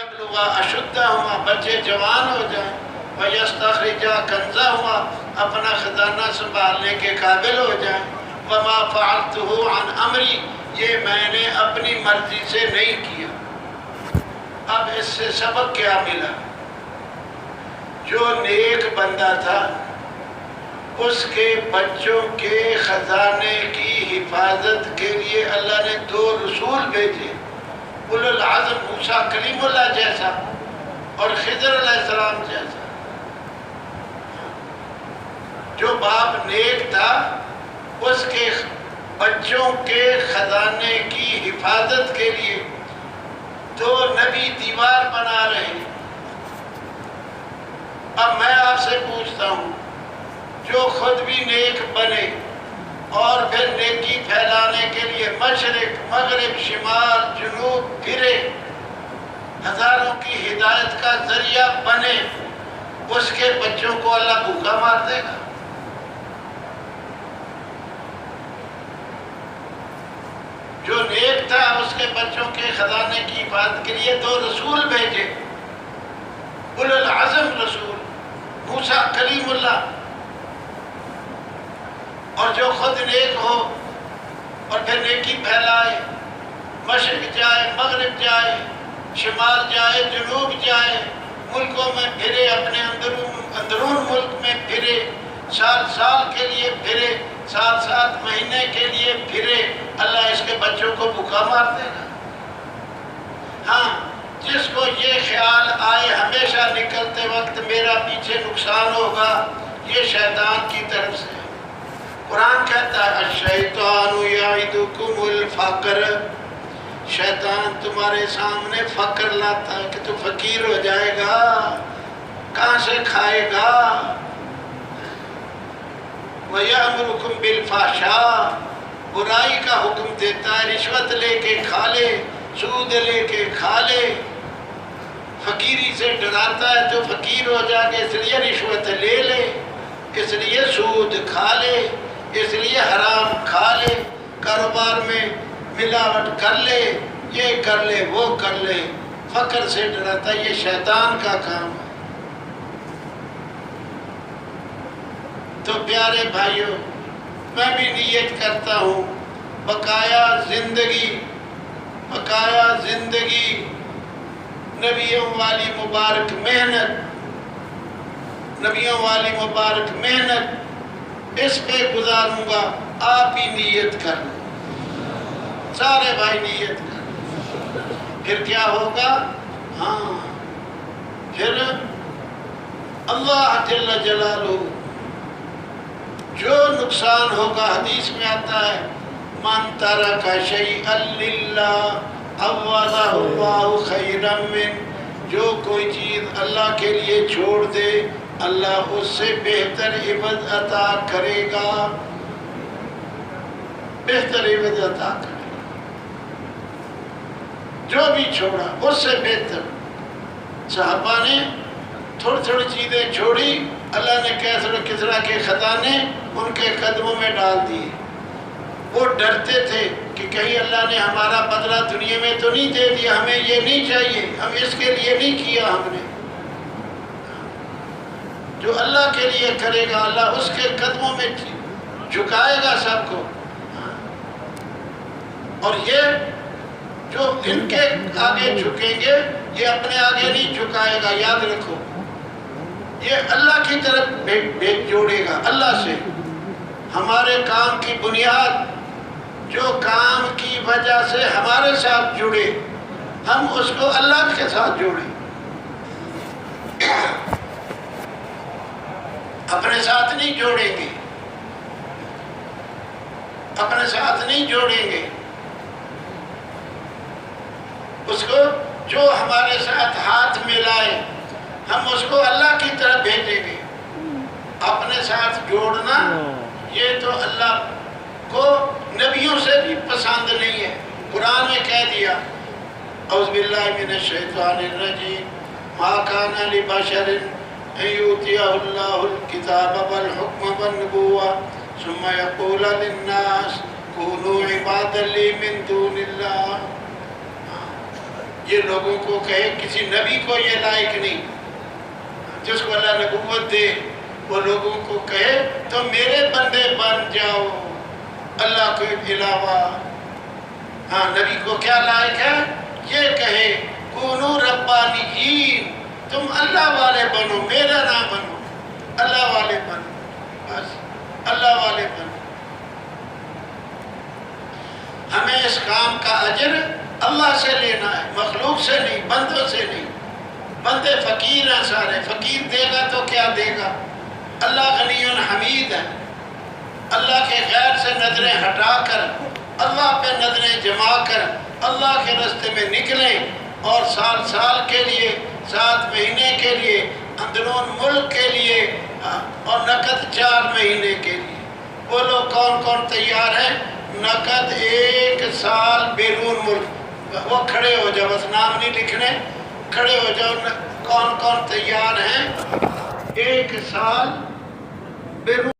یبلغ اشدہما بچے جوان ہو جائیں، ویستخرج کنزہما اپنا خزانہ سنبھالنے کے قابل ہو جائیں، وما فعلتہ عن امری یہ میں نے اپنی مرضی سے نہیں کیا۔ اب اس سے سبق کیا ملا؟ جو نیک بندہ تھا اس کے بچوں کے خزانے کی حفاظت کے لیے اللہ نے 2 رسول بھیجے، اولو العزم موسیٰ کلیم اللہ جیسا اور خضر علیہ السلام جیسا۔ جو باپ نیک تھا اس کے بچوں کے خزانے کی حفاظت کے لیے 2 نبی دیوار بنا رہے ہیں۔ اب میں آپ سے پوچھتا ہوں، جو خود بھی نیک بنے اور پھر نیکی پھیلانے کے لیے مشرق مغرب شمال جنوب پھرے، ہزاروں کی ہدایت کا ذریعہ بنے، اس کے بچوں کو اللہ بھوکا مار دے گا؟ جو نیک تھا اس کے بچوں کے خزانے کی حفاظت کے لیے 2 رسول بھیجے، اولو العزم رسول موسیٰ کلیم اللہ، اور جو خود نیک ہو اور پھر نیکی پھیلائے، مشرق جائے مغرب جائے شمال جائے جنوب جائے، ملکوں میں پھرے، اپنے اندرون ملک میں پھرے، سال کے لیے پھرے، 7 مہینے کے لیے پھرے، اللہ اس کے بچوں کو بھوکا مار دے گا؟ ہاں، جس کو یہ خیال آئے ہمیشہ نکلتے وقت میرا پیچھے نقصان ہوگا، یہ شیطان کی طرف سے۔ قرآن کہتا ہے الشیطان یعدکم الفقر، شیطان تمہارے سامنے فقر لاتا ہے کہ تو فقیر ہو جائے گا، کہاں سے کھائے گا؟ وَيَأْمُرُكُمْ بِالْفَحْشَاءِ، برائی کا حکم دیتا ہے، رشوت لے کے کھا لے، سود لے کے کھا لے، فقیری سے ڈراتا ہے تو فقیر ہو جا کے، اس لیے رشوت لے لے، اس لیے سود کھا لے، اس لیے حرام کھا لے، کاروبار میں ملاوٹ کر لے، یہ کر لے وہ کر لے، فقر سے ڈراتا ہے۔ یہ شیطان کا کام ہے۔ تو پیارے بھائیوں، میں بھی نیت کرتا ہوں بقایا زندگی نبیوں والی مبارک محنت اس پہ گزاروں گا۔ آپ ہی نیت کر لیں، سارے بھائی نیت کر لیں، پھر کیا ہوگا؟ ہاں، پھر اللہ جل جلالہ جو نقصان ہوگا، حدیث میں آتا ہے من ترک شیئا للہ عوضہ اللہ خیرا من، جو کوئی چیز اللہ کے لیے چھوڑ دے اللہ اس سے بہتر عوض عطا کرے گا، بہتر عوض عطا کرے گا۔ جو بھی چھوڑا اس سے بہتر۔ صحابہ نے تھوڑی تھوڑی چیزیں چھوڑی، اللہ نے کسریٰ کے خزانے ان کے قدموں میں ڈال دیے۔ وہ ڈرتے تھے کہ کہیں اللہ نے ہمارا بدلہ دنیا میں تو نہیں دے دیا، ہمیں یہ نہیں چاہیے، ہم اس کے لیے نہیں کیا ہم نے۔ جو اللہ کے لیے کرے گا اللہ اس کے قدموں میں جھکائے گا سب کو۔ اور یہ جو ان کے آگے جھکیں گے یہ اپنے آگے نہیں جھکائے گا، یاد رکھو، یہ اللہ کی طرف بھیج جوڑے گا، اللہ سے۔ ہمارے کام کی بنیاد جو کام کی وجہ سے ہمارے ساتھ جڑے، ہم اس کو اللہ کے ساتھ جوڑیں، اپنے ساتھ نہیں جوڑیں گے، اپنے ساتھ نہیں جوڑیں گے اس کو۔ جو ہمارے ساتھ ہاتھ ملائے ہم اس کو اللہ کی طرف بھیجیں گے۔ اپنے ساتھ جوڑنا یہ تو اللہ کو نبیوں سے بھی پسند نہیں ہے۔ قرآن میں کہہ دیا اعوذ باللہ من الشیطان الرجیم ما کان لبشر ان یؤتیہ اللہ الکتاب والحکم والنبوۃ ثم یقول للناس کونوا عبادا لی من دون اللہ۔ یہ لوگوں کو کہے، کسی نبی کو یہ لائق نہیں، جس کو اللہ نبوت دے وہ لوگوں کو کہے تو میرے بندے بن جاؤ اللہ کے علاوہ۔ ہاں نبی کو کیا لائق ہے؟ یہ کہے کونو ربانیین، تم اللہ والے بنو، میرا نہ بنو، اللہ والے بنو، بس اللہ والے بنو۔ ہمیں اس کام کا اجر اللہ سے لینا ہے، مخلوق سے نہیں، بندوں سے نہیں۔ بندے فقیر ہیں سارے، فقیر دے گا تو کیا دے گا؟ اللہ غنی حمید ہے۔ اللہ کے غیر سے نظریں ہٹا کر اللہ پہ نظریں جما کر اللہ کے راستے میں نکلیں، اور سال سال کے لیے، 7 مہینے کے لیے، اندرون ملک کے لیے، اور نقد 4 مہینے کے لیے۔ بولو کون کون تیار ہیں؟ نقد 1 سال بیرون ملک۔ وہ کھڑے ہو جاؤ، بس نام نہیں لکھنے، کھڑے ہو جاؤ۔ کون کون تیار ہیں 1 سال بیرون